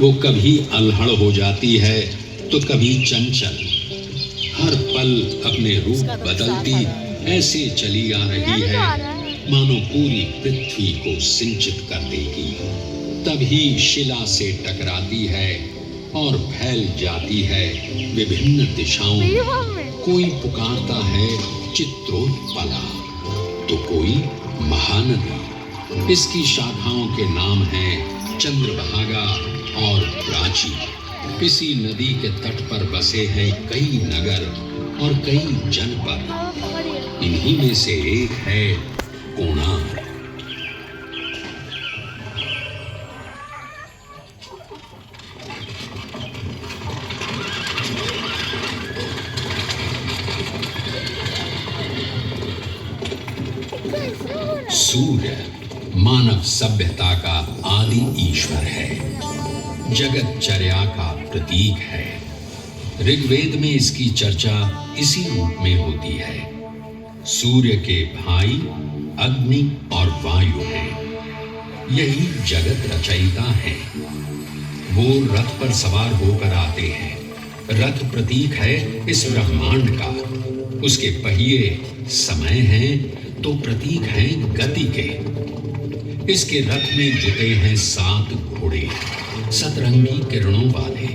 वो कभी अल्हड़ हो जाती है तो कभी चंचल, हर पल अपने रूप बदलती ऐसे चली आ रही है मानो पूरी पृथ्वी को सिंचित कर देगी। तभी शिला से टकराती है और फैल जाती है विभिन्न दिशाओं में। कोई पुकारता है चित्रोत्पला तो कोई महानदी। इसकी शाखाओं के नाम हैं चंद्रभागा और प्राची। इसी नदी के तट पर बसे हैं कई नगर और कई जनपद। इन्हीं में से एक है कोणार्क। सूर्य मानव सभ्यता का आदि ईश्वर है, जगतचर्या का प्रतीक है। ऋग्वेद में इसकी चर्चा इसी रूप में होती है। सूर्य के भाई अग्नि और वायु हैं। यही जगत रचयिता हैं। वो रथ पर सवार होकर आते हैं। रथ प्रतीक है इस ब्रह्मांड का। उसके पहिए समय हैं तो प्रतीक हैं गति के। इसके रथ में जुटे हैं 7 घोड़े, सतरंगी किरणों वाले।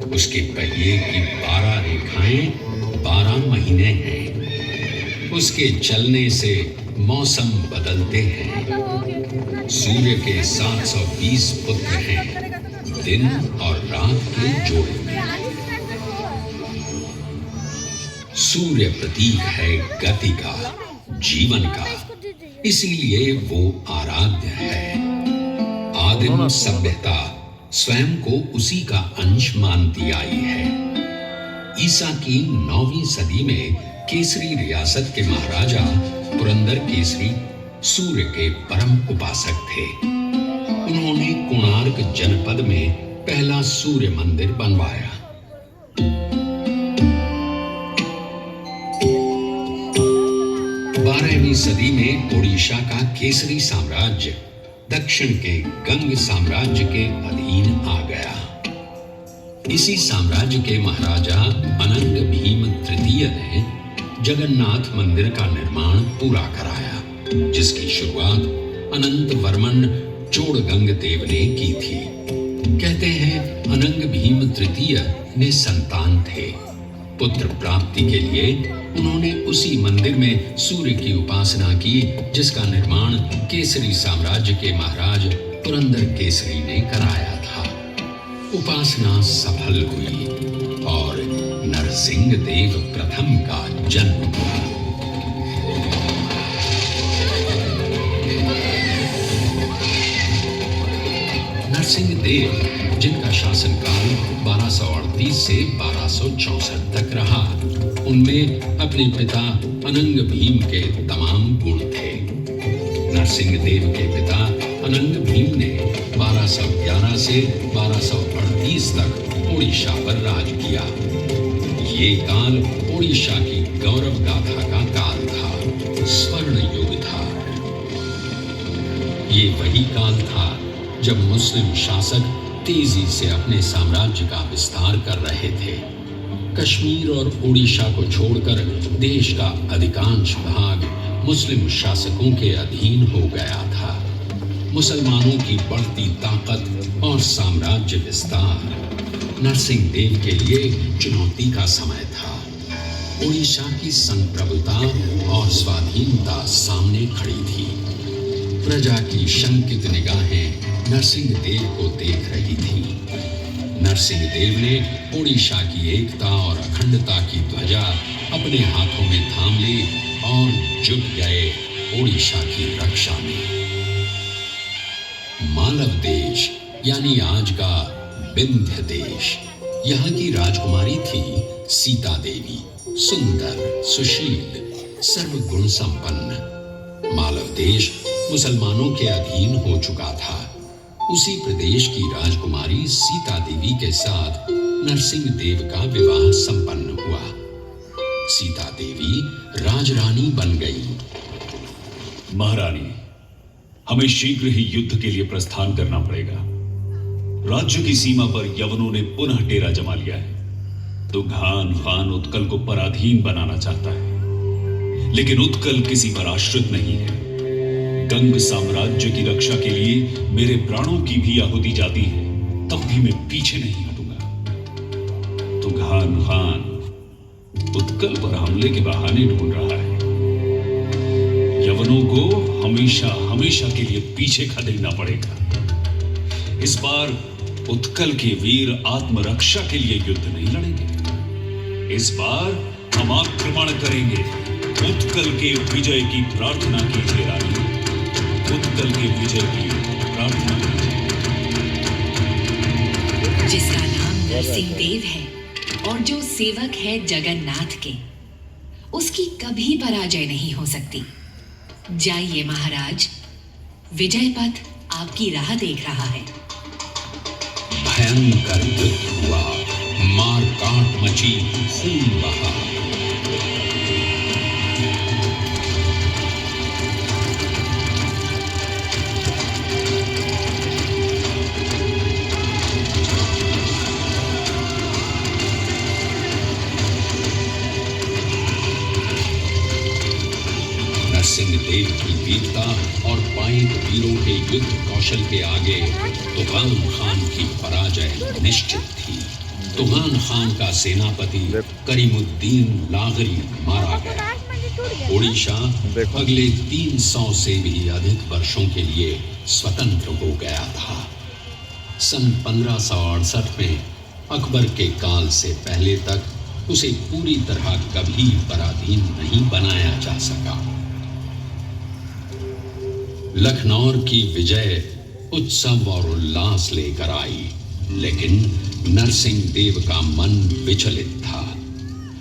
उसके पहिए की 12 रेखाएं 12 महीने हैं। उसके चलने से मौसम बदलते हैं। सूर्य के 720 पुत्र हैं, दिन और रात के जोड़े में। सूर्य प्रतीक है गति का, जीवन का, इसीलिए वो आराध्य है। आदिम सभ्यता स्वयं को उसी का अंश मानती आई है। ईसा की 9वीं सदी में केसरी रियासत के महाराजा पुरंदर केसरी सूर्य के परम उपासक थे। उन्होंने कोणार्क जनपद में पहला सूर्य मंदिर बनवाया। 12वीं सदी में ओडिशा का केसरी साम्राज्य दक्षिण के गंग साम्राज्य के अधीन आ गया। इसी साम्राज्य के महाराजा अनंग भीम तृतीय ने जगन्नाथ मंदिर का निर्माण पूरा कराया, जिसकी शुरुआत अनंत वर्मन चोड़गंग देव ने की थी। कहते हैं अनंग भीम तृतीय ने संतान थे। पुत्र प्राप्ति के लिए उन्होंने उसी मंदिर में सूर्य की उपासना की, जिसका निर्माण केसरी साम्राज्य के महाराज पुरंदर केसरी ने कराया था। उपासना सफल हुई और नरसिंह देव प्रथम का जन्म हुआ। नरसिंह देव, जिनका शासनकाल 1238 से 1264 तक रहा, उनमें अपने पिता अनंग भीम के तमाम गुण थे। नरसिंह देव के पिता अनंग भीम ने 1211 से 1238 तक ओडिशा पर राज किया। ये काल ओडिशा की गौरव गाथा का काल था, स्वर्ण युग था। ये वही काल था जब मुस्लिम शासक तेजी से अपने साम्राज्य का विस्तार कर रहे थे। कश्मीर और ओडिशा को छोड़कर देश का अधिकांश भाग मुस्लिम शासकों के अधीन हो गया था। मुसलमानों की बढ़ती ताकत और साम्राज्य विस्तार नरसिंह देव के लिए चुनौती का समय था। ओडिशा की संप्रभुता और स्वाधीनता सामने खड़ी थी। प्रजा की शंकित निगाहें नरसिंह देव को देख रही थी। नरसिंह देव ने ओडिशा की एकता और अखंडता की ध्वजा अपने हाथों में थाम ली और जुट गए ओडिशा की रक्षा में। मालव देश यानी आज का विंध्य देश, यहाँ की राजकुमारी थी सीता देवी, सुंदर, सुशील, सर्वगुण संपन्न। मालव देश मुसलमानों के अधीन हो चुका था। उसी प्रदेश की राजकुमारी सीता देवी के साथ नरसिंह देव का विवाह संपन्न हुआ। सीता देवी राजरानी बन गई। महारानी, हमें शीघ्र ही युद्ध के लिए प्रस्थान करना पड़ेगा। राज्य की सीमा पर यवनों ने पुनः डेरा जमा लिया है। तुघान खान उत्कल को पराधीन बनाना चाहता है, लेकिन उत्कल किसी पर आश्रित नहीं है। गंग साम्राज्य की रक्षा के लिए मेरे प्राणों की भी आहुति जाती है, तब भी मैं पीछे नहीं हटूंगा। तुघान खान उत्कल पर हमले के बहाने ढूंढ रहा है। यवनों को हमेशा हमेशा के लिए पीछे खदेड़ना पड़ेगा। इस बार उत्कल के वीर आत्मरक्षा के लिए युद्ध नहीं लड़ेंगे। इस बार हम आक्रमण करेंगे। उत्कल के विजय की प्रार्थना कीजिए रानी, उत्कल के विजय की प्रार्थना कीजिए। जिसका नाम नरसिंह देव है और जो सेवक है जगन्नाथ के, उसकी कभी पराजय नहीं हो सकती। जाइए महाराज, विजय पथ आपकी राह देख रहा है। भयंकर युद्ध हुआ, मार काट मची, खून बहा। नरसिंह देव की वीरता और पाइक वीरों के युद्ध कौशल के आगे तुगान खान की पराजय निश्चित थी। तुगान खान का सेनापति करीमुद्दीन लागरी मारा गया। ओडिशा अगले 300 से भी अधिक वर्षों के लिए स्वतंत्र हो गया था। सन 1568 में अकबर के काल से पहले तक उसे पूरी तरह कभी पराधीन नहीं बनाया जा सका। लखनऊ की विजय उत्सव और उल्लास लेकर आई, लेकिन नरसिंह देव का मन विचलित था।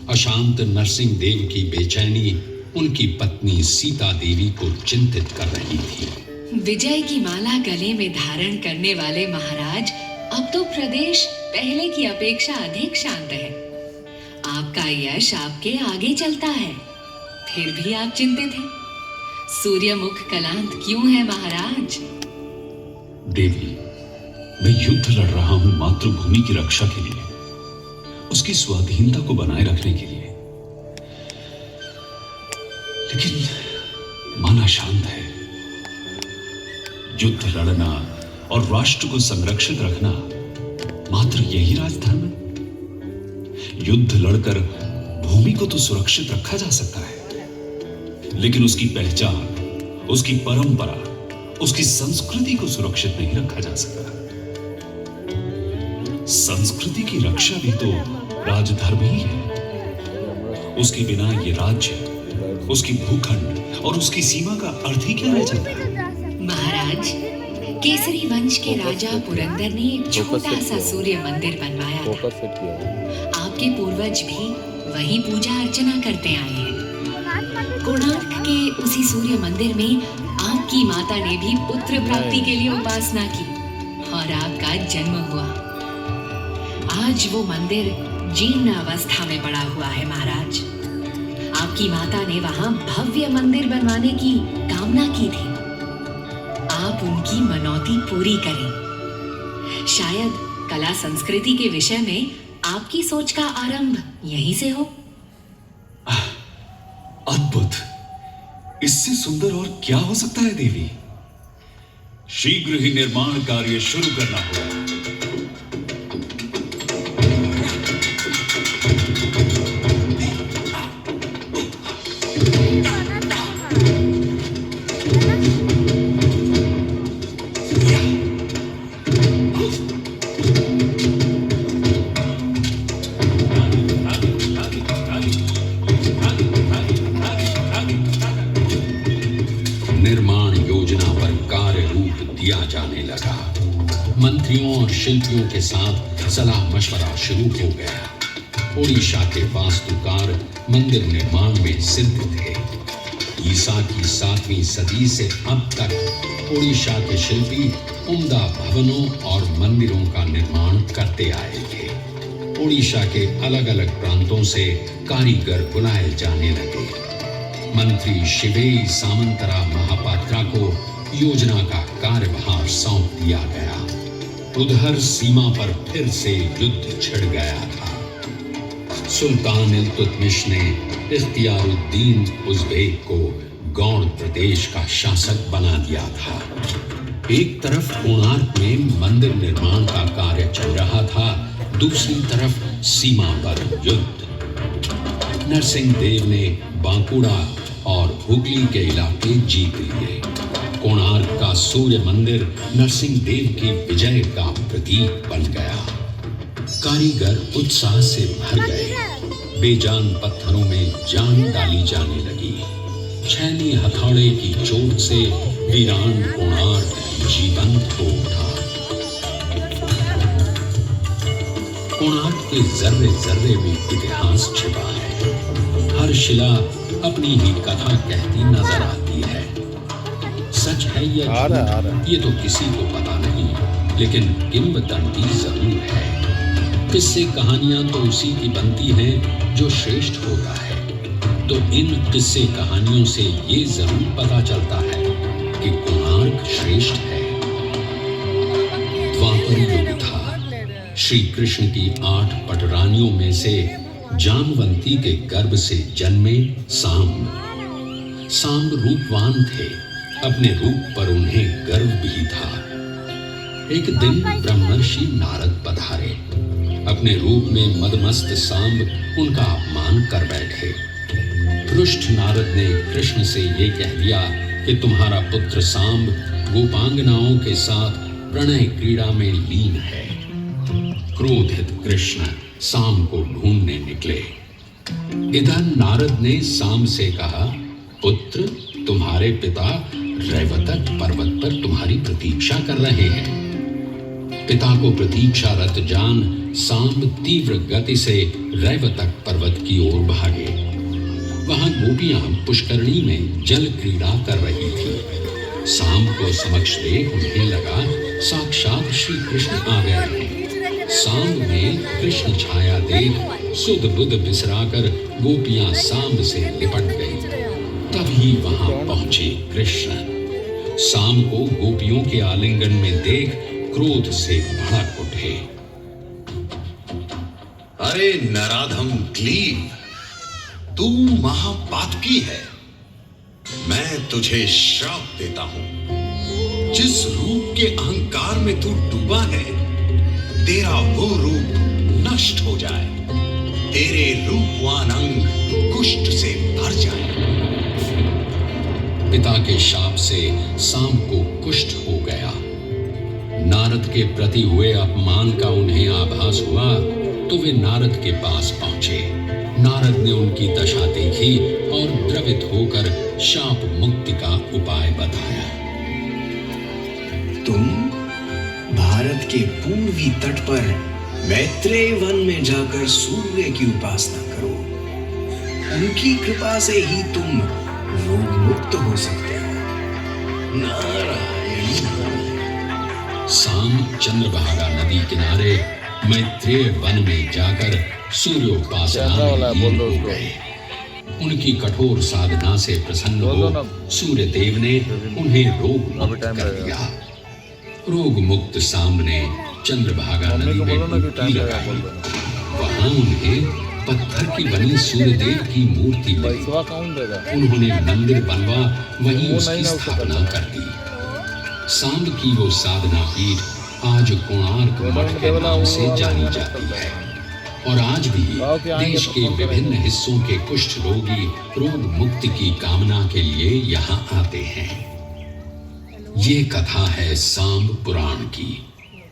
अशांत नरसिंह देव की बेचैनी उनकी पत्नी सीता देवी को चिंतित कर रही थी। विजय की माला गले में धारण करने वाले महाराज, अब तो प्रदेश पहले की अपेक्षा अधिक शांत है। आपका यश आपके आगे चलता है, फिर भी आप चिंतित हैं। सूर्यमुख कलांत क्यों है महाराज? देवी, मैं युद्ध लड़ रहा हूं मातृभूमि की रक्षा के लिए, उसकी स्वाधीनता को बनाए रखने के लिए, लेकिन मन अशांत है। युद्ध लड़ना और राष्ट्र को संरक्षित रखना मात्र यही राजधर्म है। युद्ध लड़कर भूमि को तो सुरक्षित रखा जा सकता है, लेकिन उसकी पहचान, उसकी परंपरा, उसकी संस्कृति को सुरक्षित नहीं रखा जा सकता। संस्कृति की रक्षा भी तो राजधर्म ही है। उसके बिना ये राज्य, उसकी भूखंड और उसकी सीमा का अर्थ ही क्या रह जाता है? महाराज, केसरी वंश के राजा पुरंदर ने एक छोटा सा सूर्य मंदिर बनवाया था। आपके पूर्वज भी वही पूजा अर्चना करते आए हैं। कोणार्क के उसी सूर्य मंदिर में आपकी माता ने भी पुत्र प्राप्ति के लिए उपासना की और आपका जन्म हुआ। आज वो मंदिर जीर्ण अवस्था में पड़ा हुआ है महाराज। आपकी माता ने वहां भव्य मंदिर बनवाने की कामना की थी। आप उनकी मनौती पूरी करें। शायद कला संस्कृति के विषय में आपकी सोच का आरंभ यहीं से हो। अद्भुत! इससे सुंदर और क्या हो सकता है देवी? शीघ्र ही निर्माण कार्य शुरू करना होगा। निर्माण योजना पर कार्य रूप दिया जाने लगा। मंत्रियों और शिल्पियों के साथ सलाह मशवरा शुरू हो गया। ओडिशा के वास्तुकार मंदिर निर्माण में सिद्ध थे। ईसा की 7वीं सदी से अब तक ओडिशा के शिल्पी उम्दा भवनों और मंदिरों का निर्माण करते आए थे। ओडिशा के अलग अलग प्रांतों से कारीगर बुलाए जाने लगे। मंत्री शिवेई सामंतरा महापात्रा को योजना का कार्यभार सौंप दिया गया। उधर सीमा पर फिर से युद्ध छिड़ गया था। सुल्तान इल्तुतमिश ने इख्तियारुद्दीन उज़्बेक को गौड़ प्रदेश का शासक बना दिया था। एक तरफ कोणार्क में मंदिर निर्माण का कार्य चल रहा था, दूसरी तरफ सीमा पर युद्ध। नरसिंह देव ने बांकुड़ा और हुगली के इलाके जीत लिए। कोणार्क का सूर्य मंदिर नरसिंह देव की विजय का प्रतीक बन गया। कारीगर उत्साह से भर गए। बेजान पत्थरों में जान डाली जाने लगी। छैनी हथौड़े की चोट से वीरान कोणार्क जीवंत हो उठा। कोणार्क के जर्रे जर्रे में इतिहास छिपा है। हर शिला अपनी ही कथा कहती नजर आती है। सच है या झूठ ये तो किसी को पता नहीं, लेकिन किंवदंती जरूर है। किस्से कहानियां तो उसी की बनती हैं जो श्रेष्ठ होता है। तो इन किस्से कहानियों से ये जरूर पता चलता है कि कोणार्क श्रेष्ठ है। द्वापर युग था। श्री कृष्ण की 8 पटरानियों में से जामवंती के गर्भ से जन्मे सांब। सांब रूपवान थे। अपने रूप पर उन्हें गर्व भी था। एक दिन ब्रह्मर्षि नारद पधारे। अपने रूप में मदमस्त सांब उनका अपमान कर बैठे। पृष्ठ नारद ने कृष्ण से ये कह दिया कि तुम्हारा पुत्र सांब गोपांगनाओं के साथ प्रणय क्रीड़ा में लीन है। क्रोधित कृष्ण सांब को ढूंढने निकले। इधर नारद ने सांब से कहा, पुत्र, तुम्हारे पिता रैवतक पर्वत पर तुम्हारी प्रतीक्षा कर रहे हैं। पिता को प्रतीक्षारत जान सांब तीव्र गति से रैवतक पर्वत की ओर भागे। वहां गोपियां पुष्करणी में जल क्रीड़ा कर रही थी। सांब को समक्ष देख उन्हें लगा साक्षात श्री कृष्ण आ गए हैं। सांब में कृष्ण छाया देख सुध बुध बिसराकर गोपियां सांब से लिपट गई। तभी वहां पहुंचे कृष्ण। सांब को गोपियों के आलिंगन में देख क्रोध से भड़क उठे। अरे नराधम क्लीव, तू महापातकी है। मैं तुझे श्राप देता हूं। जिस रूप के अहंकार में तू डूबा है, तेरा वो रूप नष्ट हो जाए। तेरे रूपवान अंग कुष्ठ से भर जाए। पिता के शाप से सांब को कुष्ठ हो गया। नारद के प्रति हुए अपमान का उन्हें आभास हुआ तो वे नारद के पास पहुंचे। नारद ने उनकी दशा देखी और द्रवित होकर शाप मुक्ति का उपाय बताया। तुम भारत के पूर्वी तट पर मैत्रेय वन में जाकर सूर्य की उपासना करो। उनकी कृपा से ही तुम रोग मुक्त हो सकते हो। नारायण नारायण। सांब चंद्रभागा नदी किनारे मैत्रेय वन में जाकर सूर्योपासना में लीन हो गए। उनकी कठोर साधना से प्रसन्न हो सूर्य देव ने उन्हें रोग मुक्त कर दिया। रोग मुक्त सांब ने चंद्रभागा नदी में डुबकी लगाई। वहां उन्हें पत्थर की बनी सूर्यदेव की मूर्ति मिली। उन्होंने मंदिर बनवा वहीं उसकी स्थापना कर दी। सांब की वो साधना पीठ आज कोणार्क मठ के नाम से जानी जाती है और आज भी देश के विभिन्न हिस्सों के कुष्ठ रोगी रोग मुक्ति की कामना के लिए यहाँ आते हैं। ये कथा है सांब पुराण की,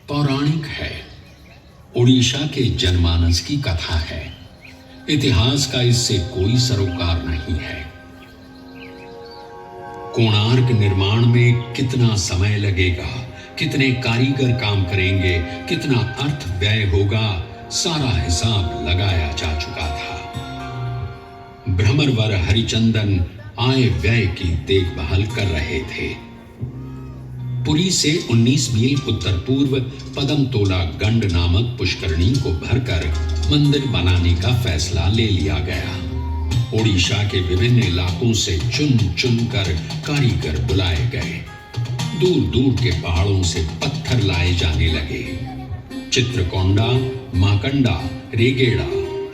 पौराणिक है। उड़ीसा के जनमानस की कथा है। इतिहास का इससे कोई सरोकार नहीं है। कोणार्क निर्माण में कितना समय लगेगा, कितने कारीगर काम करेंगे, कितना अर्थ व्यय होगा, सारा हिसाब लगाया जा चुका था। भ्रमरवर हरिचंदन आय व्यय की देखभाल कर रहे थे। पुरी से 19 मील उत्तर पूर्व पदमतोला गंड नामक पुष्करणी को भरकर मंदिर बनाने का फैसला ले लिया गया। उड़ीसा के विभिन्न इलाकों से चुन चुन कर कारीगर बुलाए गए। दूर दूर के पहाड़ों से पत्थर लाए जाने लगे। चित्रकोंडा, माकंडा, रेगेड़ा,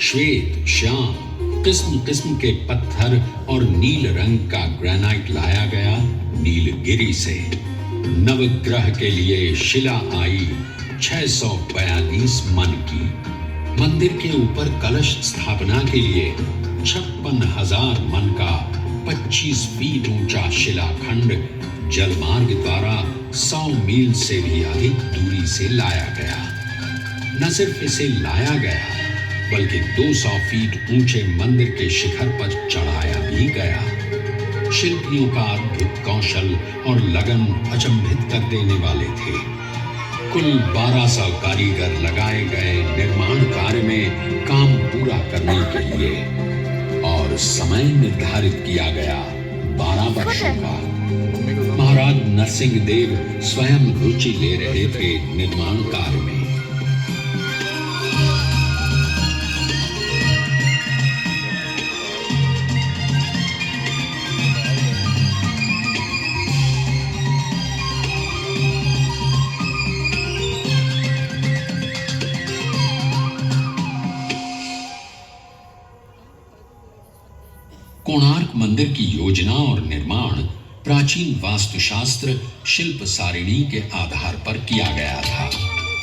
श्वेत, श्याम, किस्म किस्म के पत्थर और नील रंग का ग्रेनाइट लाया गया नीलगिरी से। नवग्रह के लिए शिला आई 642 मन की। मंदिर के ऊपर कलश स्थापना के लिए 56,000 मन का 25 फीट ऊंचा शिलाखंड जलमार्ग द्वारा 100 मील से भी अधिक दूरी से लाया गया। न सिर्फ इसे लाया गया बल्कि 200 फीट ऊंचे मंदिर के शिखर पर चढ़ाया भी गया। शिल्पियों का अद्भुत कौशल और लगन अचंभित कर देने वाले थे। कुल 1200 कारीगर लगाए गए निर्माण कार्य में काम पूरा करने के लिए और समय निर्धारित किया गया 12 वर्षों का। महाराज नरसिंह देव स्वयं रुचि ले रहे थे निर्माण कार्य में। कोणार्क मंदिर की योजना और निर्माण प्राचीन वास्तुशास्त्र शिल्प सारिणी के आधार पर किया गया था।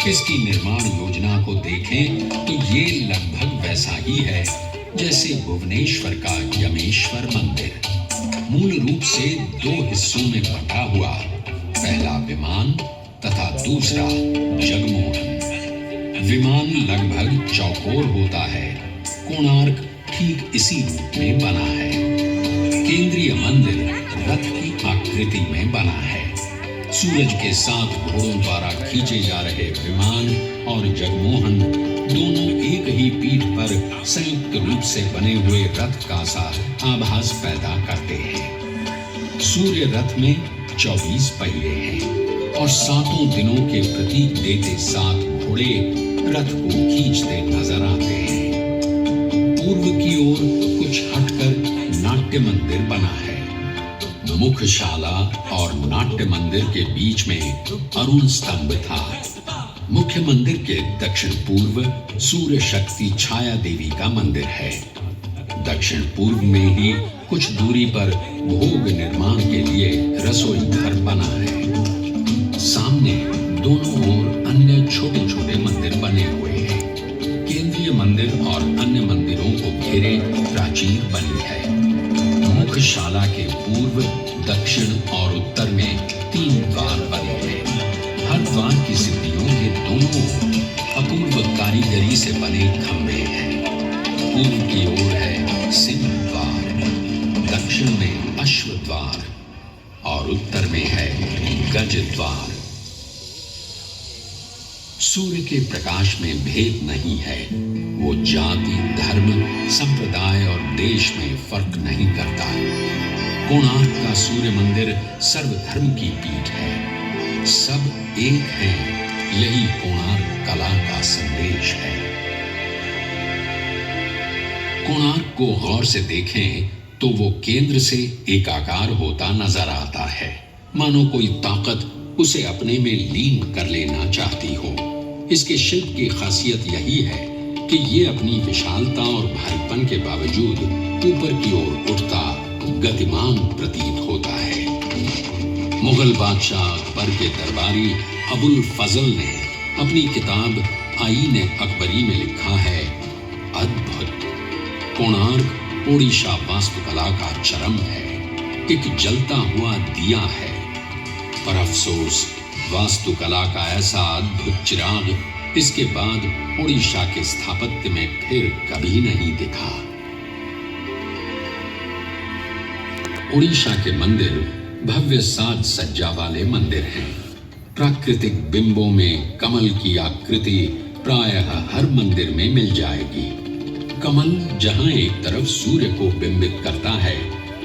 इसकी निर्माण योजना को देखें तो ये लगभग वैसा ही है जैसे भुवनेश्वर का यमेश्वर मंदिर। मूल रूप से 2 हिस्सों में बंटा हुआ, पहला विमान तथा दूसरा जगमोहन। विमान लगभग चौकोर होता है, कोणार्क ठीक इसी रूप में बना है। केंद्रीय मंदिर रथ की आकृति में बना है। सूरज के 7 घोड़ों द्वारा खींचे जा रहे विमान और जगमोहन दोनों एक ही पीठ पर संयुक्त रूप से बने हुए रथ का सा आभास पैदा करते हैं। सूर्य रथ में 24 पहिए हैं और 7 दिनों के प्रतीक देते 7 घोड़े रथ को खींचते नजर आते हैं। पूर्व की ओर कुछ हटकर नाट्य मंदिर बना है। मुख्यशाला और नाट्य मंदिर के बीच में अरुण स्तंभ था। मुख्य मंदिर के दक्षिण पूर्व सूर्य शक्ति छाया देवी का मंदिर है। दक्षिण पूर्व में ही कुछ दूरी पर भोग निर्माण के लिए रसोई घर बना है। सामने दोनों ओर अन्य छोटे छोटे मंदिर बने हुए हैं। केंद्रीय मंदिर और अन्य मंदिरों को घेरे प्राचीर बनी है। मुख्यशाला के पूर्व, दक्षिण और उत्तर में 3 द्वार बने हैं। हर द्वार की सीढ़ियों के दोनों ओर अपूर्व कारीगरी से बने खंभे हैं। पूर्व की ओर है सिंह द्वार, दक्षिण में अश्व द्वार और उत्तर में है गज द्वार। सूर्य के प्रकाश में भेद नहीं है। वो जाति, धर्म, संप्रदाय और देश में फर्क नहीं करता। कोणार्क का सूर्य मंदिर सर्वधर्म की पीठ है। सब एक हैं, यही कोणार्क कला का संदेश है। कोणार्क को गौर से देखें तो वो केंद्र से एकाकार होता नजर आता है, मानो कोई ताकत उसे अपने में लीन कर लेना चाहती हो। इसके शिल्प की खासियत यही है कि ये अपनी विशालता और भारीपन के बावजूद ऊपर की ओर उठता गतिमान प्रतीत होता है। मुगल बादशाह अकबर के दरबारी अबुल फजल ने अपनी किताब आईन अकबरी में लिखा है, अद्भुत कोणार्क ओडिशा वास्तुकला का चरम है, एक जलता हुआ दिया है। पर अफसोस वास्तुकला का ऐसा अद्भुत चिराग इसके बाद ओडिशा के स्थापत्य में फिर कभी नहीं दिखा। ओडिशा के मंदिर भव्य साज सज्जा वाले मंदिर हैं। प्राकृतिक बिंबों में कमल की आकृति प्रायः हर मंदिर में मिल जाएगी। कमल जहां एक तरफ सूर्य को बिंबित करता है,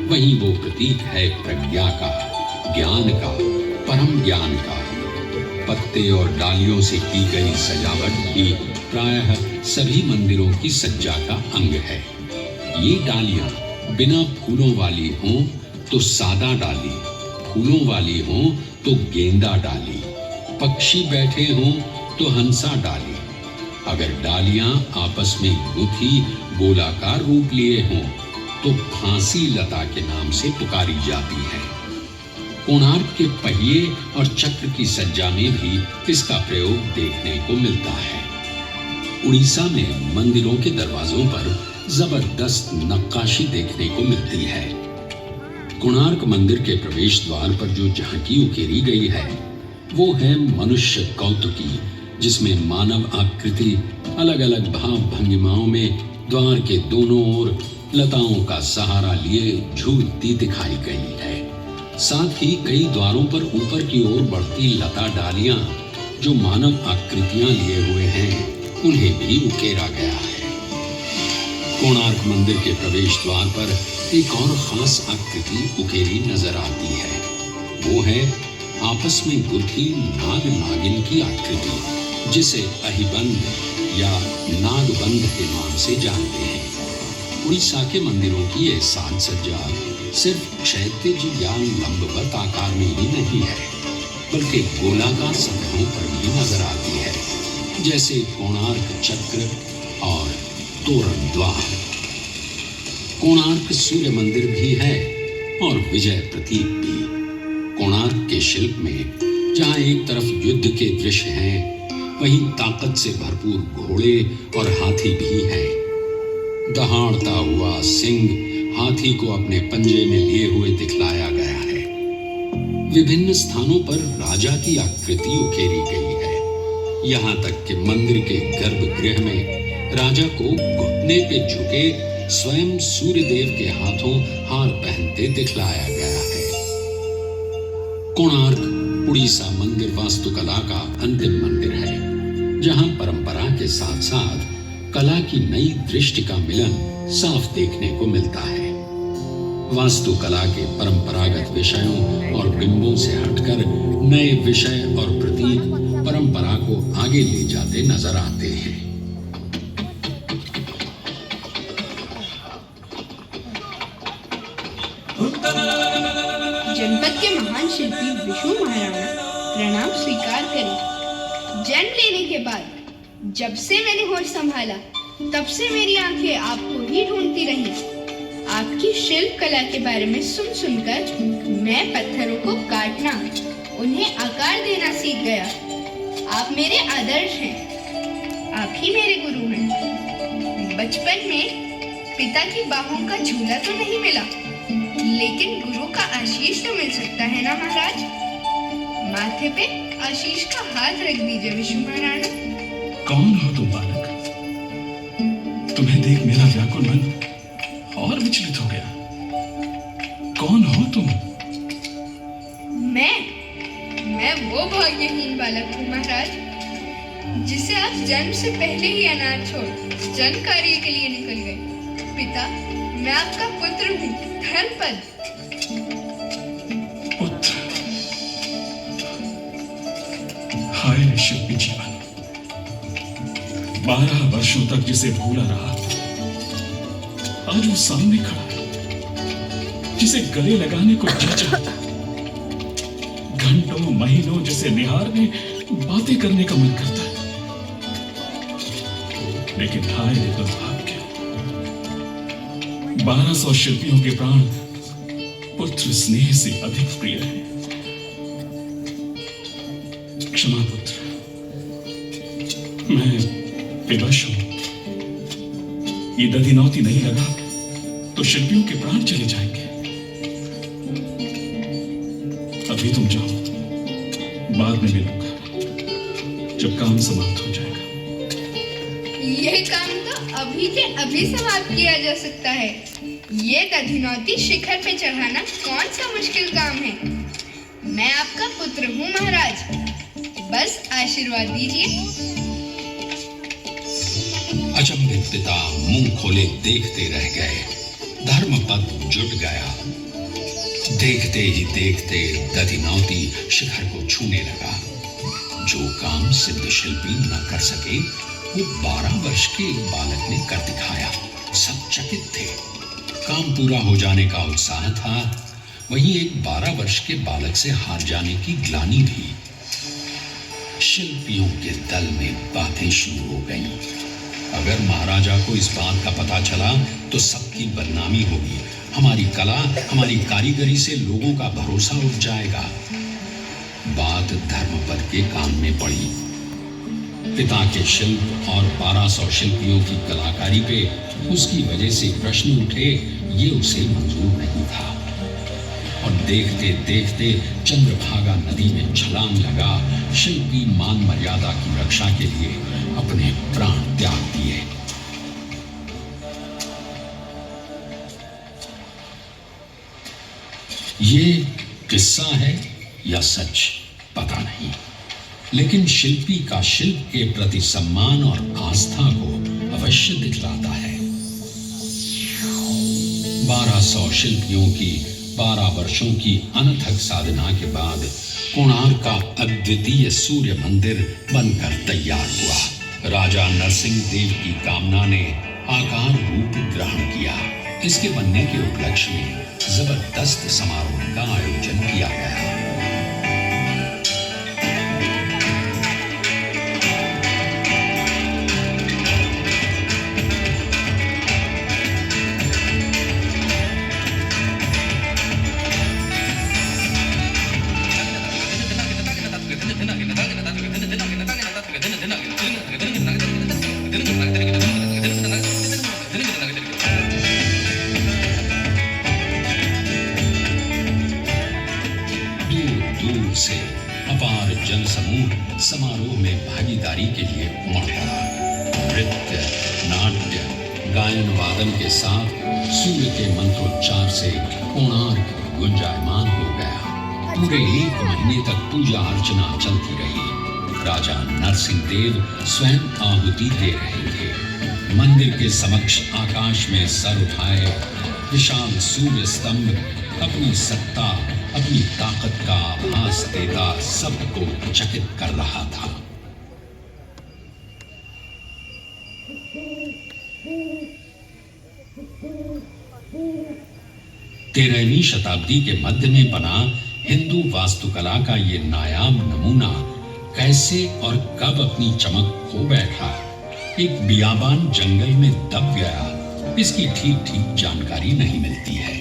वहीं वो प्रतीक है प्रज्ञा का, ज्ञान का, परम ज्ञान का। पत्ते और डालियों से की गई सजावट भी प्रायः सभी मंदिरों की सज्जा का अंग है। ये डालियां बिना फूलों वाली हों तो सादा डाली, फूलों वाली हों तो तो गेंदा डाली, पक्षी बैठे हों तो हंसा डाली, अगर डालियां आपस में गुथी गोलाकार रूप लिए हों तो फांसी लता के नाम से पुकारी जाती है। कोणार्क के पहिए और चक्र की सज्जा में भी इसका प्रयोग देखने को मिलता है। उड़ीसा में मंदिरों के दरवाजों पर जबरदस्त नक्काशी देखने को मिलती है। कोणार्क मंदिर के प्रवेश द्वार पर जो झांकी उकेरी गई है वो है मनुष्य कौतुकी, जिसमें मानव आकृति अलग अलग भाव भंगिमाओं में द्वार के दोनों ओर लताओं का सहारा लिए झूलती दिखाई गई है। साथ ही कई द्वारों पर ऊपर की ओर बढ़ती लता डालियां जो मानव आकृतियां लिए हुए हैं उन्हें भी उकेरा गया है। कोणार्क मंदिर के प्रवेश द्वार पर एक और खास आकृति उकेरी नजर आती है। वो है आपस में गुथी नाग नागिन की आकृति, जिसे अहिबंध या नागबंध के नाम से जानते हैं। उड़ीसा के मंदिरों की यह साज सज्जा सिर्फ क्षैतिज या लंबवत आकार में ही नहीं है, बल्कि गोलाकार सतहों पर भी नजर आती है, जैसे कोणार्क चक्र और तोरण द्वार। कोणार्क सूर्य मंदिर भी है और विजय प्रतीक भी। कोणार्क के शिल्प में जहां एक तरफ युद्ध के दृश्य हैं, वहीं ताकत से भरपूर घोड़े और हाथी भी हैं। दहाड़ता हुआ सिंह हाथी को अपने पंजे में लिए हुए दिखलाया गया है। विभिन्न स्थानों पर राजा की आकृति उकेरी गई है। यहाँ तक कि मंदिर के गर्भगृह में राजा को घुटने पे झुके स्वयं सूर्यदेव के हाथों हार पहनते दिखलाया गया है। कोणार्क उड़ीसा मंदिर वास्तुकला का अंतिम मंदिर है, जहां परंपरा के साथ साथ कला की नई दृष्टि का मिलन साफ देखने को मिलता है। वास्तुकला के परंपरागत विषयों और बिंबों से हटकर नए विषय और प्रतीक परंपरा को आगे ले जाते नजर आते हैं। जनपद के महान शिल्पी विष्णु महाराणा प्रणाम स्वीकार करें। जन्म लेने के बाद जब से मैंने होश संभाला तब से मेरी आंखें आपको ही ढूंढती रही। आपकी शिल्प कला के बारे में सुन सुनकर मैं पत्थरों को काटना, उन्हें आकार देना सीख गया। आप मेरे आदर्श हैं, आप ही मेरे गुरु हैं। बचपन में पिता की बाहों का झूला तो नहीं मिला, लेकिन गुरु का आशीष तो मिल सकता है ना महाराज। माथे पे आशीष का हाथ रख दीजिए विष्णु महाराणा। कौन हो तुम बालक? तुम्हें देख मेरा व्याकुल मन और विचलित हो गया। कौन हो तुम? मैं वो भाग्यहीन बालक हूँ महाराज, जिसे आप जन्म से पहले ही अनाथ छोड़ जन कार्य के लिए निकल गए। पिता, मैं आपका पुत्र हूँ, धर्मपद। पुत्र? हाय शिल्पी जीवन, 12 वर्षों तक जिसे भूला रहा, आज वो सामने खड़ा है, जिसे गले लगाने को जी चाहता, घंटों महीनों जिसे निहारने बातें करने का मन करता है। लेकिन हाय दुर्भाग्य, 1200 शिल्पियों के प्राण पुत्र स्नेह से अधिक प्रिय है। क्षमा पुत्र, मैं विवश हूं। ये दधिनौती नहीं लगा तो शिल्पियों के प्राण चले जाएंगे। अभी तुम जाओ, बाद में मिलूंगा जब काम समाप्त हो जाएगा। यह काम तो अभी के अभी समाप्त किया जा सकता है। ये दधिनौती शिखर पे चढ़ाना कौन सा मुश्किल काम है। मैं आपका पुत्र हूँ महाराज, बस आशीर्वाद दीजिए। अचंभित पिता मुंह खोले देखते रह गए। धर्मपद जुट गया। देखते ही देखते दधिनौती शिखर को छूने लगा। जो काम सिद्ध शिल्पी न कर सके वो 12 वर्ष के एक बालक ने कर दिखाया। सब चकित थे। काम पूरा हो जाने का उत्साह था। वहीं एक 12 वर्ष के बालक से हार जाने की ग्लानि भी। शिल्पियों के दल में बातें शुरू हो गईं। अगर महाराजा को इस बात का पता चला तो सबकी बदनामी होगी। हमारी कला, हमारी कारीगरी से लोगों का भरोसा उठ जाएगा। बात धर्मपद के कान में पड़ी। पिता के शिल्प और 1200 शिल्पियों की कलाकारी पे उसकी वजह से प्रश्न उठे, ये उसे मंजूर नहीं था। और देखते देखते चंद्रभागा नदी में छलांग लगा। शिल्पी मान मर्यादा की रक्षा के लिए अपने प्राण त्याग दिए। ये किस्सा है या सच पता नहीं, लेकिन शिल्पी का शिल्प के प्रति सम्मान और आस्था को अवश्य दिखलाता है। 1200 शिल्पियों की 12 वर्षों की अनथक साधना के बाद कोणार्क का अद्वितीय सूर्य मंदिर बनकर तैयार हुआ। राजा नरसिंह देव की कामना ने आकार रूप ग्रहण किया। इसके बनने के उपलक्ष्य में जबरदस्त समारोह का आयोजन किया गया। से अपार जनसमूह समारोह में भागीदारी के लिए उमड़ पड़ा। नृत्य, नाट्य, गायन वादन के साथ सूर्य के मंत्रोच्चार से कोणार्क गुंजायमान हो गया। पूरे 1 महीने तक पूजा अर्चना चलती रही। राजा नरसिंह देव स्वयं आहुति दे रहे थे। मंदिर के समक्ष आकाश में सर उठाए विशाल सूर्य स्तंभ अपनी सत्ता, अपनी ताकत का आभास देता सबको चकित कर रहा था। 13वीं शताब्दी के मध्य में बना हिंदू वास्तुकला का ये नायाब नमूना कैसे और कब अपनी चमक खो बैठा, एक बियाबान जंगल में दब गया, इसकी ठीक जानकारी नहीं मिलती है।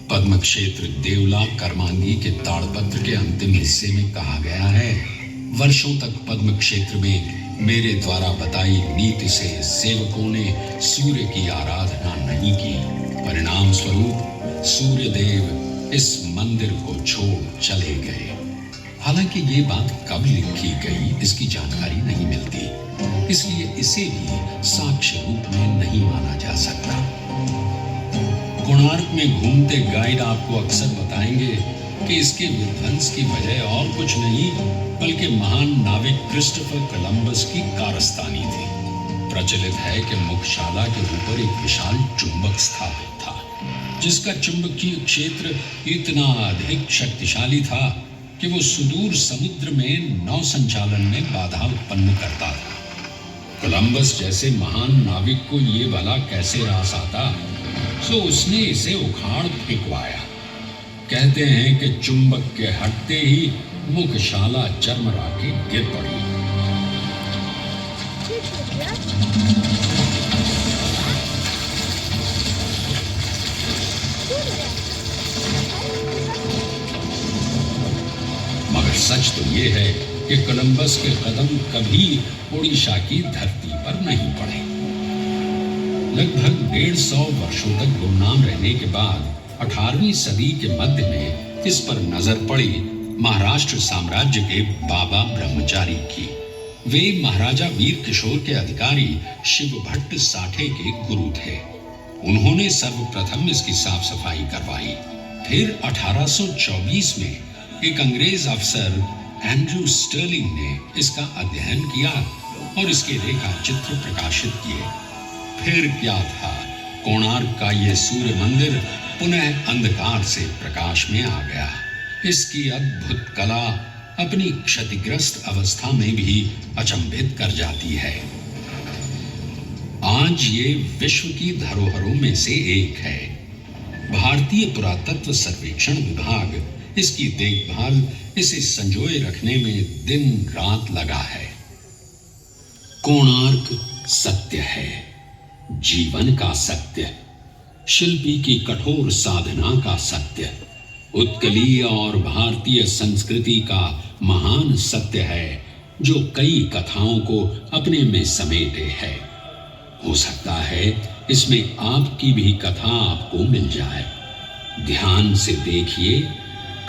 पद्म क्षेत्र देवला कर्मांगी के ताड़पत्र के अंतिम हिस्से में कहा गया है, वर्षों तक पद्म क्षेत्र में मेरे द्वारा बताई नीति से सेवकों ने सूर्य की आराधना नहीं की। परिणाम स्वरूप सूर्य देव इस मंदिर को छोड़ चले गए। हालांकि ये बात कब लिखी गई इसकी जानकारी नहीं मिलती, इसलिए इसे भी साक्ष्य रूप में नहीं माना जा सकता। कोणार्क में घूमते गाइड आपको अक्सर बताएंगे कि इसके विध्वंस की वजह और कुछ नहीं बल्कि महान नाविक क्रिस्टोफर कोलंबस की कारस्तानी थी। प्रचलित है कि मुख्यशाला के ऊपर एक विशाल चुंबक स्थापित था, जिसका चुंबकीय क्षेत्र इतना अधिक शक्तिशाली था कि वो सुदूर समुद्र में नौ संचालन में बाधा उत्पन्न करता था। कोलंबस जैसे महान नाविक को ये भला कैसे रास आता, सो उसने इसे उखाड़ फेंकवाया। कहते हैं कि चुंबक के हटते ही मुख्यशाला चरमरा के गिर पड़ी। मगर सच तो ये है कि कोलंबस के कदम कभी ओडिशा की धरती पर नहीं पड़े। लगभग 150 वर्षों तक गुमनाम रहने के बाद 18वीं सदी के मध्य में इस पर नजर पड़ी महाराष्ट्र साम्राज्य के बाबा ब्रह्मचारी की। वे महाराजा वीर किशोर के अधिकारी शिव भट्ट साठे के गुरु थे। उन्होंने सर्वप्रथम इसकी साफ सफाई करवाई। फिर 1824 में एक अंग्रेज अफसर एंड्रयू स्टर्लिंग ने इसका अध्ययन किया और इसके रेखा चित्र प्रकाशित किए। फिर क्या था, कोणार्क का यह सूर्य मंदिर पुनः अंधकार से प्रकाश में आ गया। इसकी अद्भुत कला अपनी क्षतिग्रस्त अवस्था में भी अचंभित कर जाती है। आज ये विश्व की धरोहरों में से एक है। भारतीय पुरातत्व सर्वेक्षण विभाग इसकी देखभाल, इसे संजोए रखने में दिन रात लगा है। कोणार्क सत्य है, जीवन का सत्य, शिल्पी की कठोर साधना का सत्य, उत्कलीय और भारतीय संस्कृति का महान सत्य है, जो कई कथाओं को अपने में समेटे है। हो सकता है इसमें आपकी भी कथा आपको मिल जाए। ध्यान से देखिए,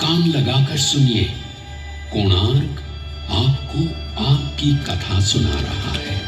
कान लगाकर सुनिए। कोणार्क आपको आपकी कथा सुना रहा है।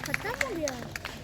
खत्म हो गया।